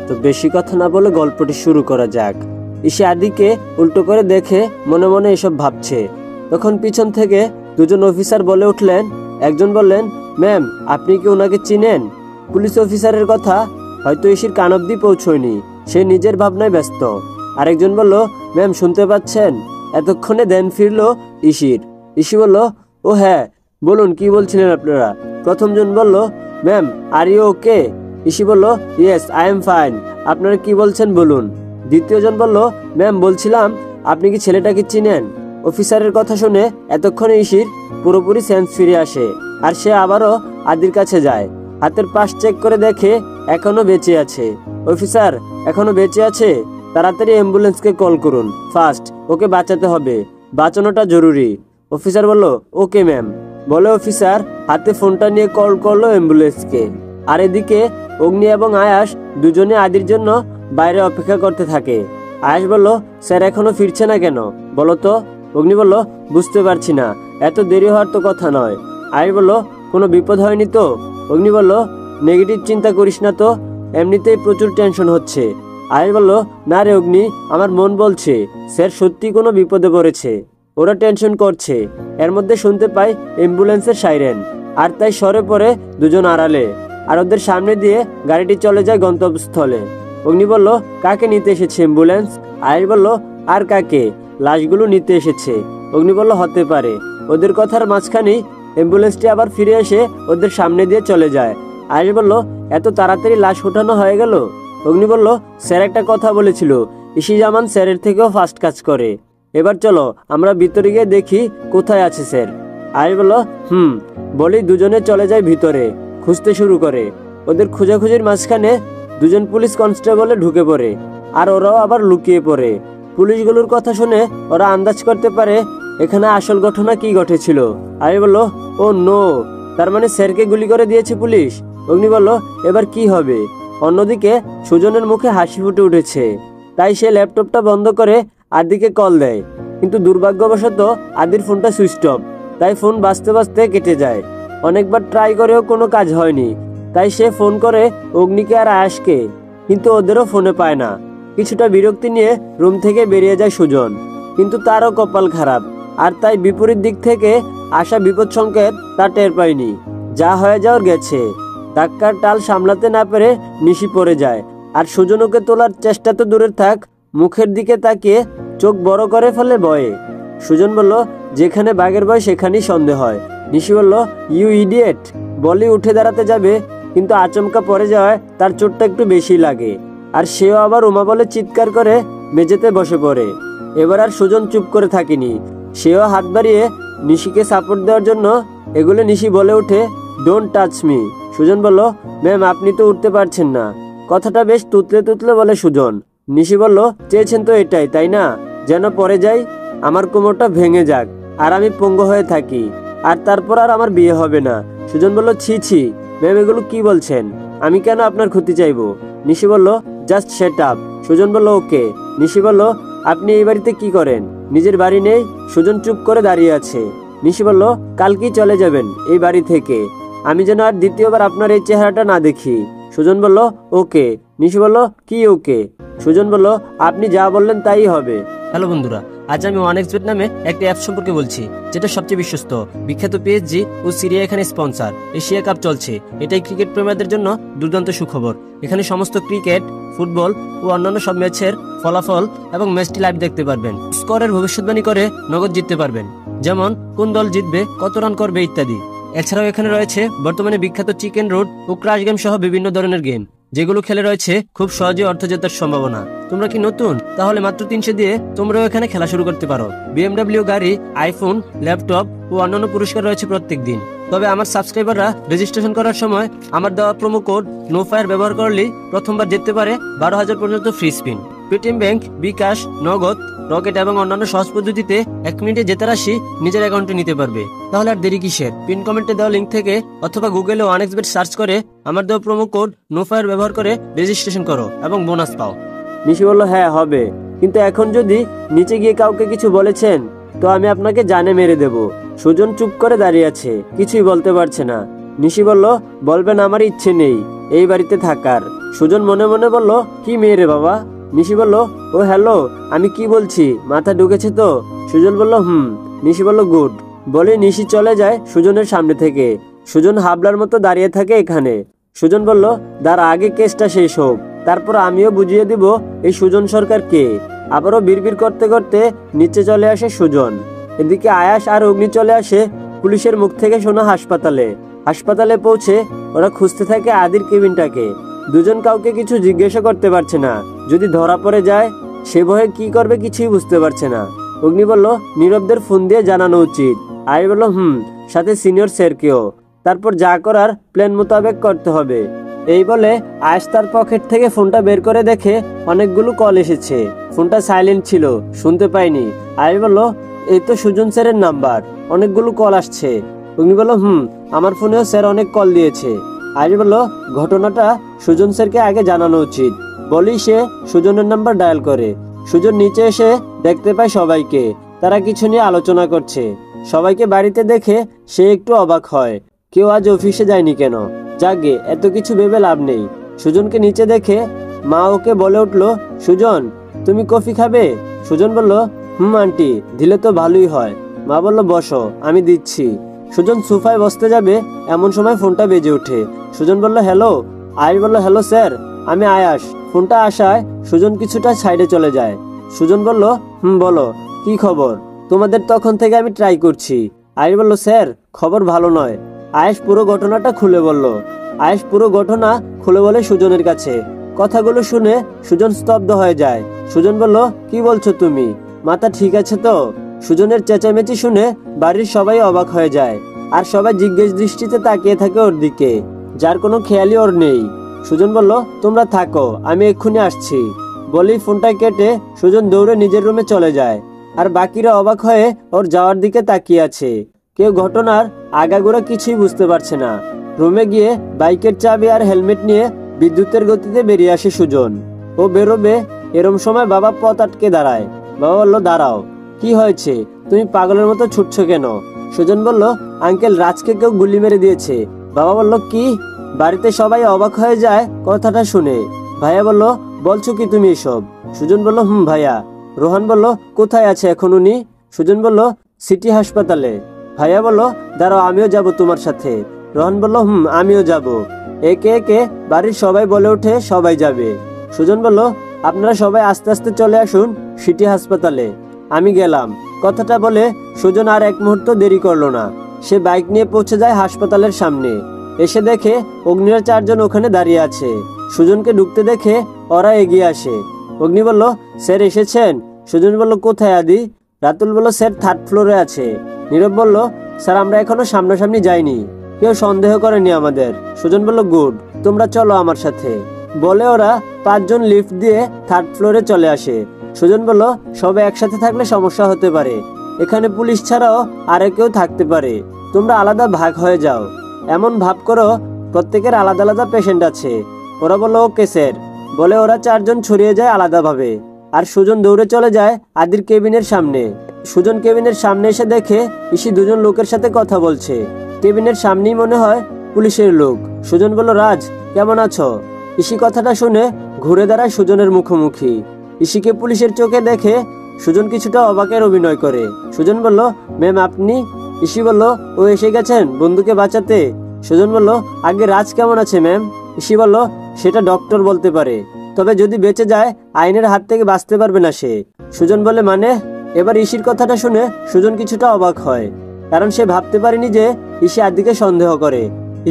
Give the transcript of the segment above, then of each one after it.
তো বেশি কথা না বলে গল্পটি শুরু করা যাক। ইসি আদিকে উল্টো করে দেখে মনে মনে এসব ভাবছে। তখন পিছন থেকে দুজন অফিসার বলে উঠলেন। একজন বললেন, ম্যাম আপনি কি ওনাকে চিনেন? পুলিশ অফিসারের কথা হয়তো ইসির কান অব্দি পৌঁছয়নি, সে নিজের ভাবনায় ব্যস্ত। আরেকজন বলল, ম্যাম শুনতে পাচ্ছেন? এতক্ষণে দেন ফিরল ইসির। ইসি বলল, ও হ্যাঁ বলুন, কি বলছিলেন আপনারা? প্রথমজন বলল, ম্যাম আর ইউ ওকে? ইসি বলল, ইয়েস আই এম ফাইন, আপনারা কি বলছেন বলুন। দ্বিতীয়জন বলল, ম্যাম বলছিলাম আপনি কি ছেলেটাকে চিনেন? অফিসারের কথা শুনে এতক্ষণে ইসির পুরোপুরি সেন্স ফিরে আসে, আর সে আবারও আদির কাছে যায়। হাতের পাশ চেক করে দেখে এখনো বেঁচে আছে। অফিসার এখনো বেঁচে আছে? তাড়াতাড়ি অ্যাম্বুলেন্সকে কল করুন, ফার্স্ট ওকে বাঁচাতে হবে, বাঁচানোটা জরুরি। অফিসার বলল, ওকে ম্যাম। বলে অফিসার হাতে ফোনটা নিয়ে কল করলো অ্যাম্বুলেন্সকে। আর এদিকে অগ্নি এবং আয়াস দুজনে আদির জন্য বাইরে অপেক্ষা করতে থাকে। আয়াস বলল, স্যার এখনো ফিরছে না কেন বলো তো? অগ্নি বলল, বুঝতে পারছি না, এত দেরি হওয়ার তো কথা নয়। আয়াস বলল, কোনো বিপদ হয়নি তো? অগ্নি বলল, নেগেটিভ চিন্তা করিস না তো, এমনিতেই প্রচুর টেনশন হচ্ছে। আয়াস বলল, না রে অগ্নি, আমার মন বলছে স্যার সত্যি কোনো বিপদে পড়েছে, ওরা টেনশন করছে। এর মধ্যে শুনতে পাই অ্যাম্বুলেন্সের সাইরেন, আর তাই সরে পড়ে দুজন আড়ালে, আর ওদের সামনে দিয়ে গাড়িটি চলে যায় গন্তব্যস্থলে। অগ্নি বলল, কাকে নিতে এসেছে অ্যাম্বুলেন্স? আয়াস বলল, আর কাকে, লাশগুলো নিতে এসেছে। অগ্নি বলল, হতে পারে। ওদের কথার মাঝখানেই অ্যাম্বুলেন্সটি আবার ফিরে এসে ওদের সামনে দিয়ে চলে যায়। আয়াস বলল, এত তাড়াতাড়ি লাশ ওঠানো হয়ে গেল? অগ্নি বলল, স্যার একটা কথা বলেছিল, ইসি জামান স্যারের থেকেও ফাস্ট কাজ করে। এবার চলো আমরা ভিতরে গিয়ে দেখি কোথায় আছে স্যার। আয়াস বলল, বলেই দুজনে চলে যায় ভিতরে, খুঁজতে শুরু করে। ওদের খোঁজাখুঁজির মাঝখানে দুজন পুলিশ কনস্টেবলে ঢুকে পড়ে, আর ওরাও আবার লুকিয়ে পড়ে। পুলিশগুলোর কথা শুনে ওরা আন্দাজ করতে পারে এখানে আসল ঘটনা কি ঘটেছিল। আয়াস বলল, ও নো, তার মানে স্যারকে গুলি করে দিয়েছে পুলিশ। অগ্নি বলল, এবার কি হবে? অন্যদিকে সুজনের মুখে হাসি ফুটে উঠেছে, তাই সে ল্যাপটপটা বন্ধ করে আদিকে কল দেয়। কিন্তু দুর্ভাগ্যবশত আদির ফোনটা সুইচ অফ, তাই ফোন বাজতে বাজতে কেটে যায়। অনেকবার ট্রাই করেও কোনো কাজ হয়নি, তাই সে ফোন করে অগ্নিকে আর আয়াসকে, কিন্তু ওদেরও ফোনে পায় না। কিছুটা বিরক্তি নিয়ে রুম থেকে বেরিয়ে যায় সুজন, কিন্তু তারও কপাল খারাপ, আর তাই বিপরীত দিক থেকে আসা বিপদ সংকেত তা টের পায়নি। যা হয়ে যাওয়ার গেছে। ধাক্কার টাল সামলাতে না পেরে নিশি পড়ে যায়, আর সুজন ওকে তোলার চেষ্টা তো দূরের থাক, মুখের দিকে তাকিয়ে চোখ বড় করে ফেলে ভয়ে। সুজন বলল, যেখানে বাঘের ভয় সেখানেই সন্দেহ হয়। নিশি বলল, ইউ ইডিয়েট। বলি উঠে দাঁড়াতে যাবে, কিন্তু আচমকা পড়ে যাওয়ায় তার চোটটা একটু বেশি লাগে, আর সেও আবার উমা বলে চিৎকার করে মেঝেতে বসে পড়ে। এবার আর সুজন চুপ করে থাকেনি, সেও হাত বাড়িয়ে নিশিকে সাপোর্ট দেওয়ার জন্য এগুলো। নিশি বলে উঠে, ডোন্ট টাচ মি। সুজন বলল, ম্যাম আপনি তো উঠতে পারছেন না। কথাটা বেশ তুতলে তুতলে বলে সুজন। নিশি বলল, চেয়েছেন তো এটাই, তাই না? যেন পড়ে যাই, আমার কোমরটা ভেঙে যাক, আর আমি পঙ্গু হয়ে থাকি, আর তারপর আর আমার বিয়ে হবে না। সুজন বলল, ছি ছি ম্যাম এগুলো কি বলছেন? আমি কেন আপনার ক্ষতি চাইবো? নিশি বলল, জাস্ট সেট আপ। সুজন বলল, ওকে। নিশি বলল, আপনি এই বাড়িতে কি করেন? নিজের বাড়ি নেই? সুজন চুপ করে দাঁড়িয়ে আছে। নিশি বলল, কালকেই চলে যাবেন এই বাড়ি থেকে, আমি যেন আর দ্বিতীয়বার আপনার এই চেহারাটা না দেখি। সুজন বলল, ওকে। নিশি বলল, কি ওকে? সুজন বলল, আপনি যা বললেন তাই হবে। হ্যালো বন্ধুরা, আজ আমি ওয়ানএক্সবেট নামে একটা অ্যাপ সম্পর্কে বলছি, যেটা সবচেয়ে বিশ্বস্ত। বিখ্যাত পিএসজি ও সিরিয়া এখানে স্পন্সর। এশিয়া কাপ চলছে, এটাই ক্রিকেট প্রেমীদের জন্য দুর্দান্ত সুখবর। এখানে সমস্ত ক্রিকেট, ফুটবল ও অন্যান্য সব ম্যাচের ফলাফল এবং ম্যাচটি লাইভ দেখতে পারবেন। স্কোরের ভবিষ্যৎবাণী করে নগদ জিততে পারবেন, যেমন কোন দল জিতবে, কত রান করবে ইত্যাদি। এছাড়াও এখানে রয়েছে বর্তমানে বিখ্যাত চিকেন রুট ও ক্রাশ গেম সহ বিভিন্ন ধরনের গেম, যেগুলো খেলে রয়েছে খুব সহজে অর্থ জেতার সম্ভাবনা। তোমরা কি নতুন? তাহলে মাত্র 300 দিয়ে তোমরাও এখানে খেলা শুরু করতে পারো। BMW গাড়ি, আইফোন, ল্যাপটপ ও অন্যান্য পুরস্কার রয়েছে প্রত্যেক দিন। তবে আমার সাবস্ক্রাইবাররা রেজিস্ট্রেশন করার সময় আমার দেওয়া প্রোমো কোড নোফায়ার ব্যবহার করলেই প্রথমবার জিততে পারে 12,000 পর্যন্ত ফ্রি স্পিন। পেটিএম ব্যাংক, বিকাশ, নগদ, রকেট এবং অন্যান্য সহজ পদ্ধতিতে 1 মিনিটে জেতা রাশি নিজের অ্যাকাউন্টে নিতে পারবে। তাহলে আর দেরি কিসের? পিন কমেন্টে দেওয়া লিঙ্ক থেকে অথবা গুগলে ওয়ানএক্সবেট সার্চ করে আমার দেওয়া প্রোমো কোড নোফায়ার ব্যবহার করে রেজিস্ট্রেশন করো এবং বোনাস পাও। নিশি বলল, হ্যাঁ হবে, কিন্তু এখন যদি নিচে গিয়ে কাউকে কিছু বলেছেন তো আমি আপনাকে জানে মেরে দেব। সুজন চুপ করে দাঁড়িয়ে আছে, কিছুই বলতে পারছে না। নিশি বলল, বলবেন আমার ইচ্ছে নেই, এই বাড়িতে থাকার। সুজন মনে মনে বলল, কি মেয়ে রে বাবা? নিশি বলল, ও হ্যালো, আমি কি বলছি মাথা ঢুকেছে তো? সুজন বলল, নিশি বলল, গুড। বলে নিশি চলে যায় সুজনের সামনে থেকে। সুজন হাবলার মতো দাঁড়িয়ে থাকে এখানে। সুজন বলল, তার আগে কেসটা শেষ হোক, তারপর আমিও বুঝিয়ে দিব এই সুজন সরকার কে। আবারও বিড়বিড় করতে করতে নিচে চলে আসে সুজন। এদিকে আয়াস আর অগ্নি চলে আসে পুলিশের মুখ থেকে শোনা হাসপাতালে। হাসপাতালে পৌঁছে ওরা খুঁজতে থাকে আদির কেবিনটাকে। দুজন কাউকে কিছু জিজ্ঞাসা করতে পারছে না, যদি ধরা পড়ে যায় সে ভয়ে কি করবে কিছুই বুঝতে পারছে না। অগ্নি বলল, নীরবদের ফোন দিয়ে জানানো উচিত। আয়াস বলল, সাথে সিনিয়র স্যারকেও। তারপর যা করার প্ল্যান মোতাবেক করতে হবে। এই বলে আয়াস তার পকেট থেকে ফোনটা বের করে দেখে অনেকগুলো কল এসেছে। ফোনটা সাইলেন্ট ছিল, শুনতে পাইনি। আয়াস বলল, এই তো সুজন স্যারের নাম্বার, অনেকগুলো কল আসছে। উনি বলল, আমার ফোনেও স্যার অনেক কল দিয়েছে। আয়াস বলল, ঘটনাটা সুজন স্যারকে আগে জানানো উচিত। বলেই সে সুজনের নাম্বার ডায়াল করে। সুজন নিচে এসে দেখতে পায় সবাইকে, তারা কিছু নিয়ে আলোচনা করছে। সবাইকে বাড়িতে দেখে সে একটু অবাক হয়, কেউ আজ অফিসে যায়নি কেন? যাগে, এত কিছু ভেবে লাভ নেই। সুজনকে নিচে দেখে মা ওকে বলে উঠল, সুজন তুমি কফি খাবে? সুজন বলল, আন্টি, দিলে তো ভালোই হয়। মা বলল, বসো, আমি দিচ্ছি। সুজন সোফায় বসতে যাবে এমন সময় ফোনটা বেজে ওঠে। সুজন বলল, হ্যালো। আয়াস বলল, হ্যালো স্যার, আমি আয়াস। ফোনটা আসায় সুজন কিছুটা সাইডে চলে যায়। সুজন বলল, বলো, কি খবর? তোমাদের তখন থেকে আমি ট্রাই করছি। আয়াস বলল, স্যার খবর ভালো নয়। আয়াস পুরো ঘটনাটা খুলে বলল। আয়াস পুরো ঘটনা খুলে বলে সুজনের কাছে। কথাগুলো শুনে সুজন স্তব্ধ হয়ে যায়। সুজন বলল, কি বলছো তুমি? মাথা ঠিক আছে তো? সুজনের চেঁচামেচি শুনে বাড়ির সবাই অবাক হয়ে যায়, আর সবাই জিজ্ঞেস দৃষ্টিতে তাকিয়ে থাকে ওর দিকে, যার কোনো খেয়ালই ওর নেই। সুজন বলল, তোমরা থাকো, আমি এক্ষুনি আসছি। বলেই ফোনটা কেটে সুজন দৌড়ে নিজের রুমে চলে যায়। আর বাকিরা অবাক হয়ে ওর যাওয়ার দিকে তাকিয়ে আছে। কেউ ঘটনার আগাগোড়া কিছুই বুঝতে পারছে না। রুমে গিয়ে বাইকের চাবি আর হেলমেট নিয়ে বিদ্যুতের গতিতে বেরিয়ে আসে সুজন। ও বেরোবে এরম সময় বাবা পথ আটকে দাঁড়ায়। বাবা বলল, দাঁড়াও, কি হয়েছে? তুমি পাগলের মতো ছুটছো কেন? সুজন বলল, আঙ্কেল, রাজকে কেউ গুলি মেরে দিয়েছে। বাবা বলল, কি? বাড়িতে সবাই অবাক হয়ে যায় কথাটা শুনে। ভাইয়া বলল, বলছো কি তুমি এসব? সুজন বলল, ভাইয়া। রোহান বলল, কোথায় আছে এখন উনি? সুজন বলল, সিটি হাসপাতালে। ভাইয়া বলল, দাঁড়াও, আমিও যাব তোমার সাথে। রোহান বলল, আমিও যাব। একে একে বাড়ির সবাই বলে ওঠে সবাই যাবে। সুজন বলল, আপনারা সবাই আস্তে আস্তে চলে আসুন সিটি হাসপাতালে, আমি গেলাম। কথাটা বলে সুজন আর এক মুহূর্ত দেরি করলো না। সে বাইক নিয়ে পৌঁছে যায় হাসপাতালের সামনে। এসে দেখে অগ্নির 4 জন ওখানে দাঁড়িয়ে আছে। সুজনকে ঢুকতে দেখে ওরা এগিয়ে আসে। অগ্নি বলল, স্যার এসেছেন? সুজন বলল, কোথায় আদি? রাতুল বলল, স্যার 3rd ফ্লোরে আছে। নীরব বলল, স্যার আমরা এখনো সামনাসামনি যাইনি, কেউ সন্দেহ করেনি আমাদের। সুজন বলল, গুড, তোমরা চলো আমার সাথে। বলে ওরা 5 জন লিফট দিয়ে 3rd ফ্লোরে চলে আসে। সুজন বলল, সবাই একসাথে থাকলে সমস্যা হতে পারে, এখানে পুলিশ ছাড়াও আরো কেউ থাকতে পারে, তোমরা আলাদা ভাগ হয়ে যাও। এমন ভাব করো প্রত্যেকের আলাদা আলাদা পেশেন্ট আছে। ওরা বলল, ওকে স্যার। বলে ওরা 4 জন ছড়িয়ে যায় আলাদাভাবে। আর সুজন দৌড়ে চলে যায় আদির কেবিনের সামনে। সুজন কেবিনের সামনে এসে দেখে ইসি 2 জন লোকের সাথে কথা বলছে। কেবিনের সামনেই মনে হয় পুলিশের লোক। সুজন বলল, রাজ কেমন আছো? ইসি কথাটা শুনে ঘুরে দাঁড়ায় সুজনের মুখোমুখি। ইসিকে পুলিশের চোখে দেখে সুজন কিছুটা অবাকের অভিনয় করে। সুজন বলল, ম্যাম আপনি? ইসি বলল, ও এসে গেছেন বন্ধুকে বাঁচাতে। সুজন বলল, আগে রাজ কেমন আছে ম্যাম? ইসি বলল, সেটা ডক্টর বলতে পারে, তবে যদি বেঁচে যায় আইনের হাত থেকে বাঁচতে পারবে না সে। সুজন বলে, মানে? এবার ইসির কথাটা শুনে সুজন কিছুটা অবাক হয়, কারণ সে ভাবতে পারেনি যে ইসি আদিকে সন্দেহ করে।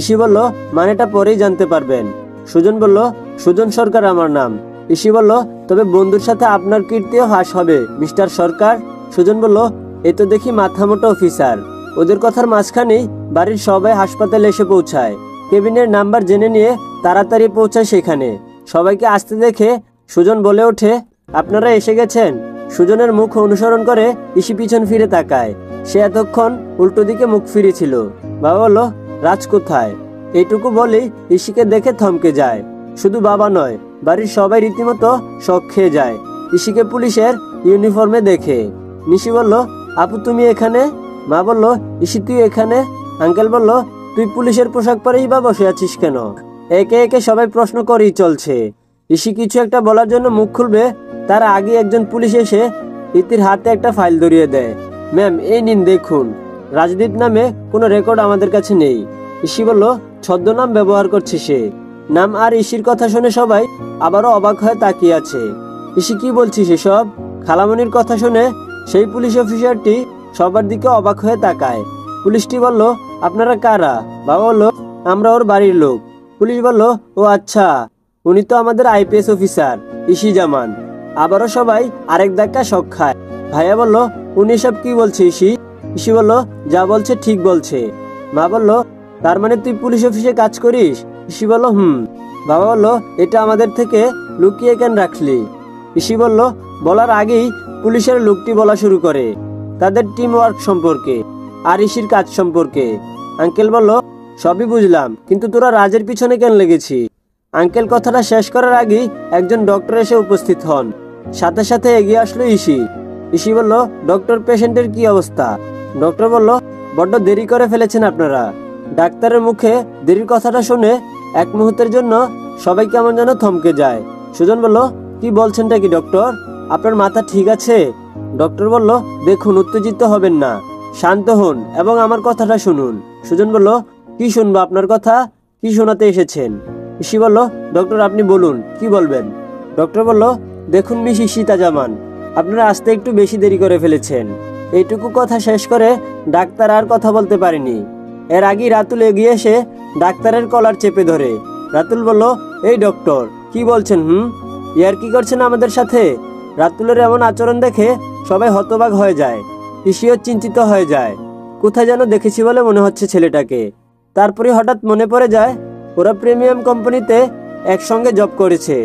ইসি বলল, মানেটা পরেই জানতে পারবেন। সুজন বলল, সুজন সরকার আমার নাম। ইসি বলল, তবে বন্ধুর সাথে আপনার কীর্তিও হ্রাস হবে মিস্টার সরকার। সুজন বলল, এ তো দেখি মাথামোটা অফিসার। ওদের কথার মাঝখানেই বাড়ির সবাই হাসপাতালে এসে পৌঁছায়। কেবিনের নাম্বার জেনে নিয়ে তাড়াতাড়ি পৌঁছায় সেখানে। সবাইকে আসতে দেখে সুজন বলে ওঠে, আপনারা এসে গেছেন। সুজনের মুখ অনুসরণ করে ইসি পিছন ফিরে তাকায়। সে এতক্ষণ উল্টো দিকে মুখ ফিরেছিল। বাবা বলল, রাজ কোথায়? এইটুকু বলেই ইসিকে দেখে থমকে যায়। শুধু বাবা নয়, বাড়ির সবাই রীতিমতো শক খেয়ে যায় ইসিকে পুলিশের ইউনিফর্মে দেখে। নিশি বলল, আপু তুমি এখানে? মা বলল, ইসি তুই এখানে? আঙ্কেল বলল, তুই পুলিশের পোশাক পরেই বা বসে আছিস কেন? একে একে সবাই প্রশ্ন করেই চলছে। ইসি কিছু একটা বলার জন্য মুখ খুলবে, তার আগে একজন পুলিশ এসে ইতির হাতে একটা ফাইল ধরিয়ে দেয়। ম্যাম, এই নিন দেখুন, রাজদীপ নামে কোনো রেকর্ড আমাদের কাছে নেই। ইসি বলল, ছদ্মনাম ব্যবহার করছে সে। নাম আর ইসির কথা শুনে সবাই আবারও অবাক হয়ে তাকিয়ে আছে। ইসি কি বলছিস এসব? খালামণির কথা শুনে সেই পুলিশ অফিসারটি সবার দিকে অবাক হয়ে তাকায়। পুলিশটি বলল, আপনারা কারা? বাবা বলল, আমরা ওর বাড়ির লোক। পুলিশ বলল, ও আচ্ছা, উনি তো আমাদের আইপিএস অফিসার ইসি জামান। আবারও সবাই আরেক ধাক্কা শক খায়। ভাইয়া বলল, উনি সব কি বলছে ইসি? ইসি বলল, যা বলছে ঠিক বলছে। মা বলল, তার মানে তুই পুলিশ অফিসে কাজ করিস? ইসি বলল, হুম। বাবা বলল, এটা আমাদের থেকে লুকিয়ে কেন রাখলি? ইসি বলল, বলার আগেই পুলিশের লোকটি বলা শুরু করে তাদের টিম ওয়ার্ক সম্পর্কে আর ইসির কাজ সম্পর্কে। আঙ্কেল বলল, সবই বুঝলাম, কিন্তু তোরা রাজের পিছনে কেন লেগেছি? আঙ্কেল কথাটা শেষ করার আগেই একজন ডক্টর এসে উপস্থিত হন। সাথে সাথে এগিয়ে আসলো ইসি। ইসি বলল, ডক্টর, পেশেন্টের কি অবস্থা? ডক্টর বলল, বড্ড দেরি করে ফেলেছেন আপনারা। ডাক্তারের মুখে দেরির কথাটা শুনে এক মুহূর্তের জন্য সবাই কেমন যেন থমকে যায়। সুজন বলল, কি বলছেনটা কি ডক্টর? আপনার মাথা ঠিক আছে? ডক্টর বলল, দেখুন, উত্তেজিত হবেন না, শান্ত হন এবং আমার কথাটা শুনুন। সুজন বলল, কি শুনবো আপনার কথা? কি শোনাতে এসেছেন? ইসি বলল, ডক্টর আপনি বলুন, কি বলবেন? ডক্টর বলল, দেখুন মিস ঈশিতা জামান, আপনারা আসতে একটু বেশি দেরি করে ফেলেছেন। এইটুকু কথা শেষ করে ডাক্তার আর কথা বলতে পারেনি। এর আগেই রাতুল এগিয়ে এসে ডাক্তারের কলার চেপে ধরে। রাতুল বলল, এই ডক্টর, কি বলছেন? ইয়ার কি করছেন আমাদের সাথে? রাতুলের এমন আচরণ দেখে সবাই হতবাক হয়ে যায়। ইসিও চিন্তিত হয়ে যায়। কোথায় যেন দেখেছি বলে মনে হচ্ছে ছেলেটাকে। তারপরে হঠাৎ মনে পড়ে যায় ওরা প্রিমিয়াম কোম্পানিতে একসঙ্গে জব করেছে।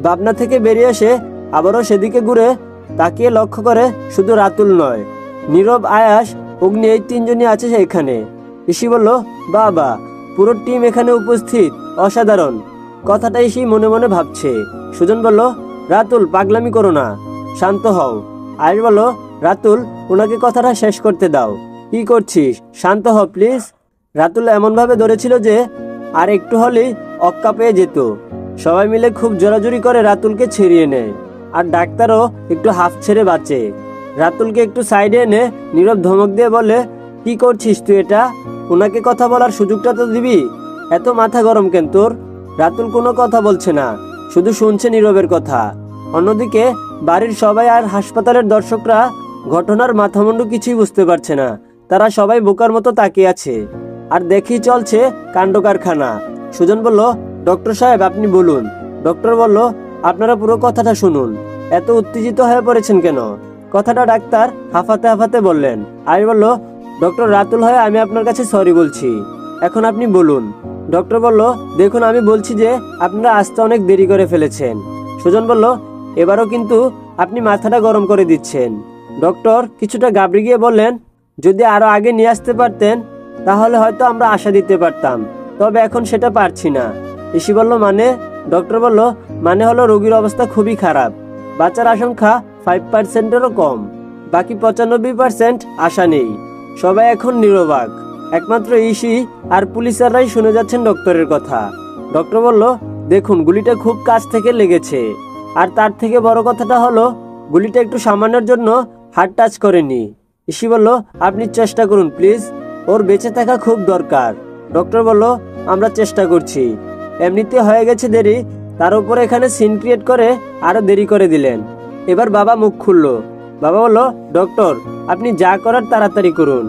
ভাবনা থেকে বেরিয়ে এসে আবারও সেদিকে ঘুরে তাকিয়ে লক্ষ্য করে শুধু রাতুল নয়, নীরব, আয়াস, অগ্নি, এই তিনজনই আছে এখানে। ইসি বলল, বাবা, পুরো টিম এখানে উপস্থিত, অসাধারণ। কথাটা ইসি মনে মনে ভাবছে। সুজন বলল, রাতুল, পাগলামি করো না, শান্ত হও। আয়ুষ বলল, রাতুল, ওনাকে কথাটা শেষ করতে দাও। কি করছিস? শান্ত হ প্লিজ। রাতুল এমনভাবে ধরেছিল যে আর একটু হলেই অক্কা পেয়ে যেত। সবাই মিলে খুব জোরাজুরি করে রাতুলকে ছেড়িয়ে নেয়, আর ডাক্তারও একটু হাফ ছেড়ে বাঁচে। রাতুলকে একটু সাইডে এনে নীরব ধমক দিয়ে বলে, কি করছিস তুই এটা? ওনাকে কথা বলার সুযোগটা তো দিবি। এত মাথা গরম কেন তোর? রাতুল কোনো কথা বলছে না, শুধু শুনছে নীরবের কথা। অন্যদিকে বাড়ির সবাই আর হাসপাতালের দর্শকরা ঘটনার মাথামুন্ডু কিছুই বুঝতে পারছে না। তারা সবাই বোকার মতো তাকিয়ে আছে আর দেখেই চলছে কাণ্ড কারখানা। সুজন বলল, ডক্টর সাহেব আপনি বলুন। ডক্টর বলল, আপনারা পুরো কথাটা শুনুন। এত উত্তেজিত হয়ে পড়েছেন কেন? কথাটা ডাক্তার হাঁফাতে হাঁফাতে বললেন। আই বলল, ডক্টর, রাতুল হয়ে আমি আপনার কাছে সরি বলছি। এখন আপনি বলুন। ডক্টর বলল, দেখুন, আমি বলছি যে আপনারা আসতে অনেক দেরি করে ফেলেছেন। সুজন বলল, এবারও কিন্তু আপনি মাথাটা গরম করে দিচ্ছেন। ডক্টর কিছুটা গাবড়ে গিয়ে বললেন, যদি আরো আগে নিয়ে আসতে পারতেন তাহলে হয়তো আমরা আশা দিতে পারতাম, তবে এখন সেটা পারছি না। ইসি বলল, মানে? ডক্টর বলল, মানে হলো রোগীর অবস্থা খুবই খারাপ, বাঁচার আশঙ্কা 5%-এরও কম, বাকি 95% আশা নেই। সবাই এখন নিরবাক, একমাত্র ইসি আর পুলিশাররাই শুনে যাচ্ছেন ডক্টরের কথা। ডক্টর বলল, দেখুন, গুলিটা খুব কাছ থেকে লেগেছে, আর তার থেকে বড় কথাটা হলো গুলিটা একটু সামান্যের জন্য হার্ট টাচ করেনি। ইসি বলল, আপনি চেষ্টা করুন প্লিজ, ওর বেঁচে থাকা খুব দরকার। ডক্টর বলল, আমরা চেষ্টা করছি। এমনিতে হয়ে গেছে দেরি, তার উপরে এখানে সিন ক্রিয়েট করে আরো দেরি করে দিলেন। এবার বাবা মুখ খুলল। বাবা বলল, ডক্টর আপনি যা করার তাড়াতাড়ি করুন।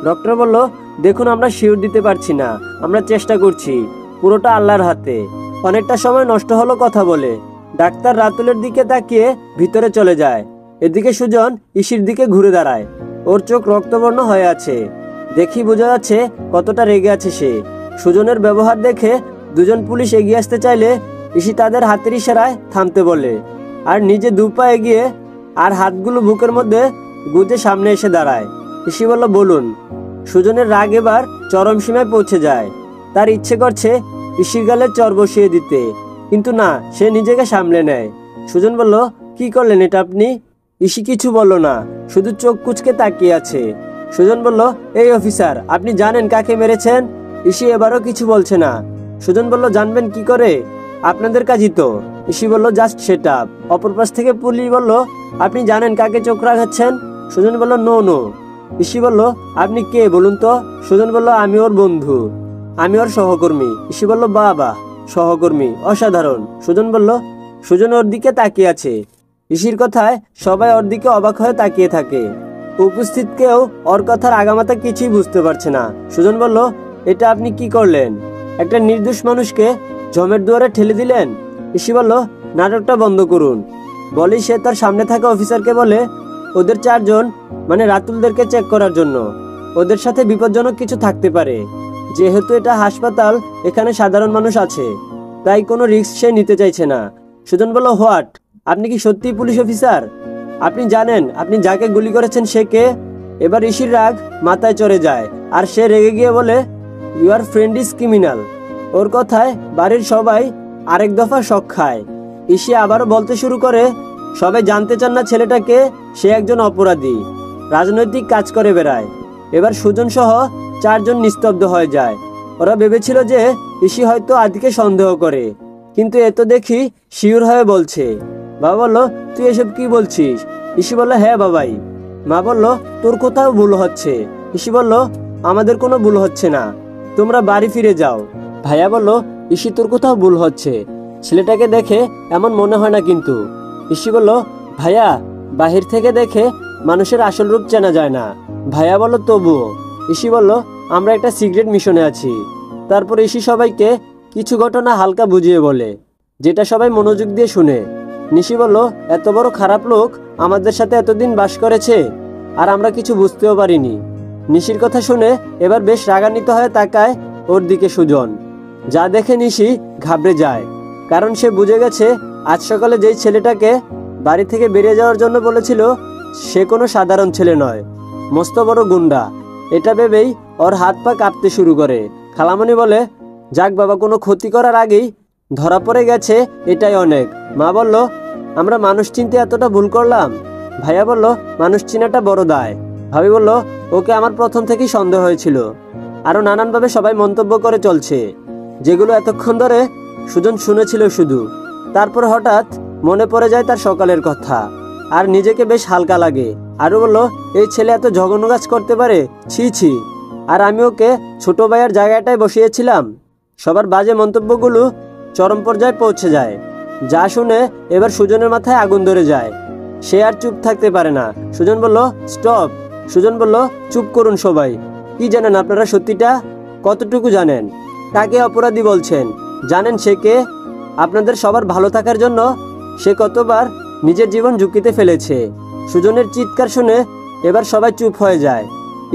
ডক্টর বলল, দেখুন, আমরা শিওর দিতে পারছি না, আমরা চেষ্টা করছি, পুরোটা আল্লাহর হাতে। অনেকটা সময় নষ্ট হলো কথা বলে। ডাক্তার রাতুলের দিকে তাকিয়ে ভিতরে চলে যায়। এদিকে সুজন ইসির দিকে ঘুরে দাঁড়ায়। ওর চোখ রক্তবর্ণ হয়ে আছে, দেখি বোঝা যাচ্ছে কতটা রেগে আছে সে। সুজনের ব্যবহার দেখে দুজন পুলিশ এগিয়ে আসতে চাইলে ইসি তাদের হাতের ইশারায় থামতে বলে, আর নিজে দুপা এগিয়ে আর হাতগুলো বুকের মধ্যে গুজে সামনে এসে দাঁড়ায়। ইসি বলল, বলুন। সুজনের রাগ এবার চরম সীমায় পৌঁছে যায়। তার ইচ্ছে করছে ইসির গালে চর বসিয়ে দিতে, কিন্তু না, সে নিজেকে সামলে নেয়। সুজন বলল, কি করলেন এটা আপনি? ইসি কিছু বলল না, শুধু চোখ কুচকে তাকিয়ে আছে। সুজন বলল, এই অফিসার, আপনি জানেন কাকে মেরেছেন? ইসি এবারও কিছু বলছে না। সুজন বলল, জানবেন কি করে, আপনাদের কাজই তো। ইসি বলল, জাস্ট সেট আপ। অপর পাশ থেকে পুলিশ বলল, আপনি জানেন কাকে চোখ রাখাচ্ছেন? সুজন বলল, নো নো। ইসি বলল, আপনি কে বলুন তো? সুজন বলল, আমি ওর বন্ধু, আমি ওর সহকর্মী। ইসি বলল, বাহ, সহকর্মী, অসাধারণ। সুজন ওর দিকে তাকিয়ে আছে। ইসির কথায় সবাই ওর দিকে অবাক হয়ে তাকিয়ে থাকে। উপস্থিত কেউ ওর কথার আগামাথা কিছুই বুঝতে পারছে না। সুজন বলল, এটা আপনি কি করলেন? একটা নির্দোষ মানুষকে জমের দুয়ারে ঠেলে দিলেন। ইসি বলল, নাটকটা বন্ধ করুন। বলেই সে তার সামনে থাকা অফিসারকে বলে, ওদের 4 জন মানে রাতুলদেরকে চেক করার জন্য। ওদের সাথে বিপজ্জনক কিছু থাকতে পারে। যেহেতু এটা হাসপাতাল, এখানে সাধারণ মানুষ আছে, তাই কোনো রিস্ক সে নিতে চাইছে না। সুজন বলল, হোয়াট? আপনি কি সত্যিই পুলিশ অফিসার? আপনি জানেন আপনি যাকে গুলি করেছেন সে কে? এবার ইসির রাগ মাথায় চড়ে যায়, আর সে রেগে গিয়ে বলে, ইউর ফ্রেন্ড ইজ ক্রিমিনাল। ওর কথায় বাড়ির সবাই আরেক দফা শক খায়। ইসি আবারও বলতে শুরু করে, সবাই জানতে চান না ছেলেটাকে? সে একজন অপরাধী, রাজনৈতিক কাজ করে বেড়ায়। এবার সুজন সহ 4 জন নিস্তব্ধ হয়ে যায়। ওরা ভেবেছিল যে ইসি হয়তো আদিকে সন্দেহ করে, কিন্তু এত দেখি শিওর হয়ে বলছে। বাবা বলল, তুই এসব কি বলছিস? ইসি বলল, হ্যাঁ বাবাই। মা বলল, তোর কোথাও ভুল হচ্ছে। ইসি বলল, আমাদের কোনো ভুল হচ্ছে না, তোমরা বাড়ি ফিরে যাও। ভাইয়া বলল, ইসি তোর কোথাও ভুল হচ্ছে, ছেলেটাকে দেখে এমন মনে হয় না কিন্তু। ইসি বলল, ভাইয়া বাহির থেকে দেখে মানুষের আসল রূপ চেনা যায় না। ভাইয়া বলল, তবুও। ইসি বলল, আমরা একটা সিক্রেট মিশনে আছি। তারপর ইসি সবাইকে কিছু ঘটনা হালকা বুঝিয়ে বলে, যেটা সবাই মনোযোগ দিয়ে শুনে। নিশি বলল, এত বড় খারাপ লোক আমাদের সাথে এতদিন বাস করেছে, আর আমরা কিছু বুঝতেও পারিনি। নিশির কথা শুনে এবার বেশ রাগান্বিত হয়ে তাকায় ওর দিকে সুজন। যা দেখে নিশি ঘাবড়ে যায়, কারণ সে বুঝে গেছে আজ সকালে যেই ছেলেটাকে বাড়ি থেকে বেরিয়ে যাওয়ার জন্য বলেছিল সে কোনো সাধারণ ছেলে নয়, মস্ত বড় গুন্ডা। এটা ভেবেই ওর হাত পা কাঁপতে শুরু করে। খালামণি বলে, যাক বাবা, কোনো ক্ষতি করার আগেই ধরা পড়ে গেছে, এটাই অনেক। মা বলল, আমরা মানুষ চিনতে এতটা ভুল করলাম। ভাইয়া বলল, মানুষ চিনাটা বড় দায়। ভাবি বলল, ওকে আমার প্রথম থেকেই সন্দেহ হয়েছিল। আরো নানানভাবে সবাই মন্তব্য করে চলছে, যেগুলো এতক্ষণ ধরে সুজন শুনেছিল শুধু। তারপর হঠাৎ মনে পড়ে যায় তার সকালের কথা, আর নিজেকে বেশ হালকা লাগে। আরো বলল, এই ছেলে এত জঘন্য কাজ করতে পারে, ছি ছি। আর আমি ওকে ছোট ভাইয়ের জায়গাটায় বসিয়েছিলাম। সবার বাজে মন্তব্যগুলো চরম পর্যায়ে পৌঁছে যায়, যা শুনে এবার সুজনের মাথায় আগুন ধরে যায়। সে আর চুপ থাকতে পারে না। সুজন বলল, স্টপ। সুজন বলল, চুপ করুন সবাই। কি জানেন আপনারা সত্যিটা? কতটুকু জানেন? কাকে অপরাধী বলছেন? জানেন সে কে? আপনাদের সবার ভালো থাকার জন্য সে কতবার নিজের জীবন ঝুঁকিতে ফেলেছে। সুজনের চিৎকার শুনে এবার সবাই চুপ হয়ে যায়।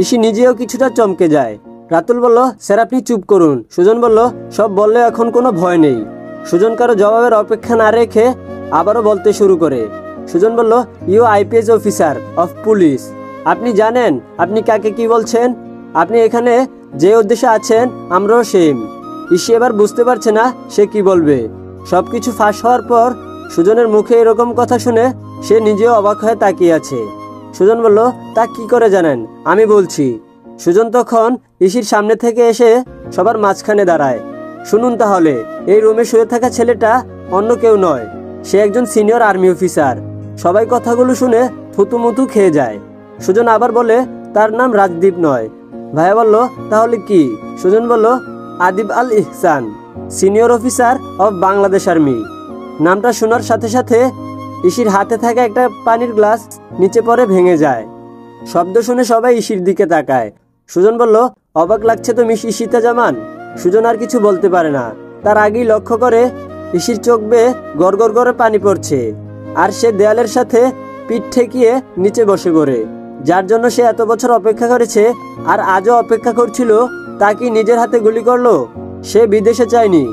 ইসি নিজেও কিছুটা চমকে যায়। রাতুল বলল, স্যার আপনি চুপ করুন। সুজন বলল, সব বললে এখন কোনো ভয় নেই। সুজন কারো জবাবের অপেক্ষা না রেখে আবারও বলতে শুরু করে। সুজন বলল, you IPS officer of police. আপনি জানেন আপনি কাকে কি বলছেন? আপনি এখানে যে উদ্দেশ্যে আছেন আমরাও সেম। ইসি এবার বুঝতে পারছে না সে কি বলবে। সবকিছু ফাঁস হওয়ার পর সুজনের মুখে এরকম কথা শুনে সে নিজেও অবাক হয়ে তাকিয়ে আছে। সুজন বলল, তা কি করে জানেন? আমি বলছি। সুজন তখন ইসির সামনে থেকে এসে সবার মাঝখানে দাঁড়ায়। শুনুন তাহলে, এই রুমে শুয়ে থাকা ছেলেটা অন্য কেউ নয়, সে একজন সিনিয়র আর্মি অফিসার। সবাই কথাগুলো শুনে থুতুমুতু খেয়ে যায়। সুজন আবার বলে, তার নাম রাজদীপ নয়। ভাইয়া বলল, তাহলে কি? সুজন বলল, Adib Al Ihsan, senior officer of Bangladesh army. নামটা শোনার সাথে সাথে ইসির হাতে থাকা একটা পানির গ্লাস নিচে পড়ে ভেঙে যায়। শব্দ শুনে সবাই ইসির দিকে তাকায়। সুজন বলল, অবাক লাগছে তো মিস ইশিতা জামান। সুজন আর কিছু বলতে পারে না। তার আগেই লক্ষ্য করে ইসির চোখ বেয়ে গড়গড় করে পানি পড়ছে, আর সে দেয়ালের সাথে পিঠ ঠেকিয়ে নিচে বসে পড়ে। যার জন্য সে এত বছর অপেক্ষা করেছে আর আজও অপেক্ষা করছিল, তা কি নিজের হাতে গুলি করলো? সে বিদেশে চায়নি,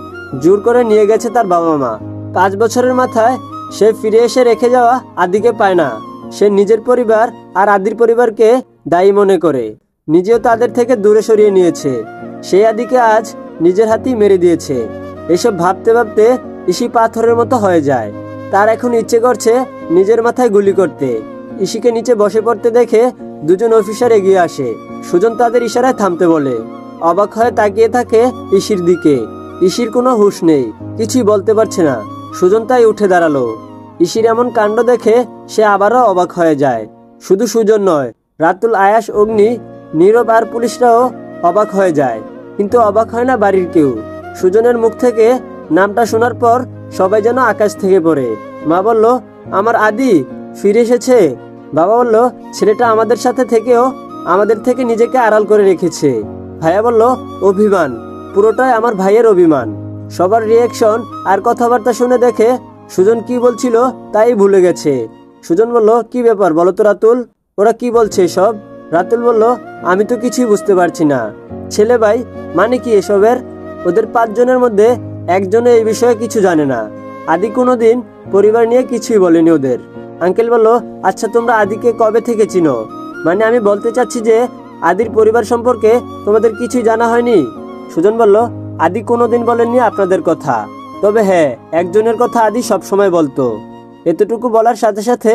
জোর করে নিয়ে গেছে তার বাবা মা। 5 বছরের মাথায় সে ফিরে এসে রেখে যাওয়া আদিকে পায় না। সে নিজের পরিবার আর আদির পরিবারকে দায়ী মনে করে নিজেও তাদের থেকে দূরে সরিয়ে নিয়েছে। সে আদিকে আজ নিজের হাতেই মেরে দিয়েছে। এসব ভাবতে ভাবতে ইসি পাথরের মতো হয়ে যায়। তার এখন ইচ্ছে করছে নিজের মাথায় গুলি করতে। ইসিকে নিচে বসে পড়তে দেখে 2 জন অফিসার এগিয়ে আসে। সুজন তাদের ইশারায় থামতে বলে। অবাক হয়ে তাকিয়ে থাকে ইসির দিকে। ইসির কোনো হুঁশ নেই, কিছুই বলতে পারছে না। সুজন তাই উঠে দাঁড়ালো। ইসির এমন কাণ্ড দেখে সে আবারও অবাক হয়ে যায়। শুধু সুজন নয়, রাতুল, আয়াস, অগ্নি, নীরব আর পুলিশরাও অবাক হয়ে যায়। কিন্তু অবাক হয় না বাড়ির কেউ। সুজনের মুখ থেকে নামটা শোনার পর সবাই যেন আকাশ থেকে পড়ে। মা বলল, আমার আদি ফিরে এসেছে। বাবা বলল, ছেলেটা আমাদের সাথে থেকেও আমাদের থেকে নিজেকে আড়াল করে রেখেছে। ভাইয়া বলল, অভিমান, পুরোটাই আমার ভাইয়ের অভিমান। সবার রিয়াকশন আর কথাবার্তা শুনে দেখে সুজন কি বলছিল তাই ভুলে গেছে। সুজন বলল, কি ব্যাপার বলো তো রাতুল, ওরা কি বলছে এসব? রাতুল বলল, আমি তো কিছুই বুঝতে পারছি না। ছেলে ভাই মানে কি এসবের? ওদের 5 জনের মধ্যে একজনও এই বিষয়ে কিছু জানে না। আদি কোনোদিন পরিবার নিয়ে কিছুই বলেনি ওদের। আঙ্কেল বলল, আচ্ছা তোমরা আদিকে কবে থেকে চিনো? মানে আমি বলতে চাচ্ছি যে আদির পরিবার সম্পর্কে তোমাদের কিছুই জানা হয়নি। সুজন বলল, আদি কোনোদিন বলেননি আপনাদের কথা, তবে হ্যাঁ, একজনের কথা আদি সবসময় বলতো। এতটুকু বলার সাথে সাথে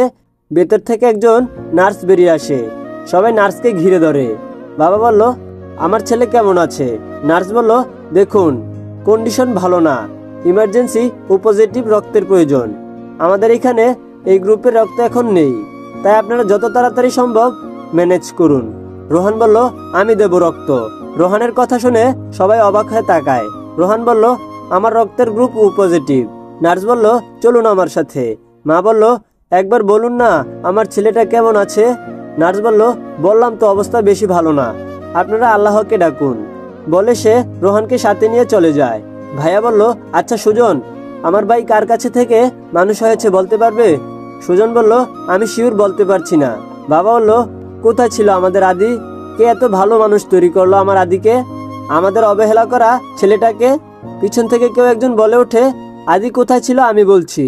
ভেতর থেকে একজন নার্স বেরিয়ে আসে। সবাই নার্সকে ঘিরে ধরে। বাবা বলল, আমার ছেলে কেমন আছে? নার্স বলল, দেখুন, কন্ডিশন ভালো না, ইমার্জেন্সি ও পজিটিভ রক্তের প্রয়োজন। আমাদের এখানে এই গ্রুপের রক্ত এখন নেই, তাই আপনারা যত তাড়াতাড়ি সম্ভব ম্যানেজ করুন। রোহান বলল, আমি দেব রক্ত। রোহানের কথা শুনে সবাই অবাক হয়ে তাকায়। রোহান বলল, আমার রক্তের গ্রুপ ও পজিটিভ। নার্স বলল, চলুন আমার সাথে। মা বলল, একবার বলুন না আমার ছেলেটা কেমন আছে। নার্স বলল, বললাম তো অবস্থা বেশি ভালো না, আপনারা আল্লাহকে ডাকুন। বলে সে রোহানকে সাথে নিয়ে চলে যায়। ভাইয়া বলল, আচ্ছা সুজন, আমার ভাই কার কাছে থেকে মানুষ হয়েছে বলতে পারবে? সুজন বলল, আমি শিওর বলতে পারছি না। বাবা বলল, কোথায় ছিল আমাদের আদি? কে এত ভালো মানুষ তৈরি করলো আমার আদিকে? আমাদের অবহেলা করা ছেলেটাকে? পিছন থেকে কেউ একজন বলে ওঠে, আদি কোথায় ছিল আমি বলছি।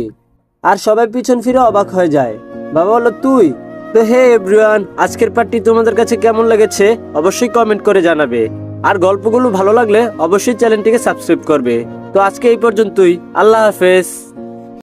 আর সবাই পিছন ফিরে অবাক হয়ে যায়। বাবা বলল, তুই? তো হে এভরিওয়ান, আজকের পার্টটি তোমাদের কাছে কেমন লেগেছে অবশ্যই কমেন্ট করে জানাবে। আর গল্পগুলো ভালো লাগলে অবশ্যই চ্যানেলটিকে সাবস্ক্রাইব করবে। তো আজকে এই পর্যন্তই, আল্লাহ হাফেজ।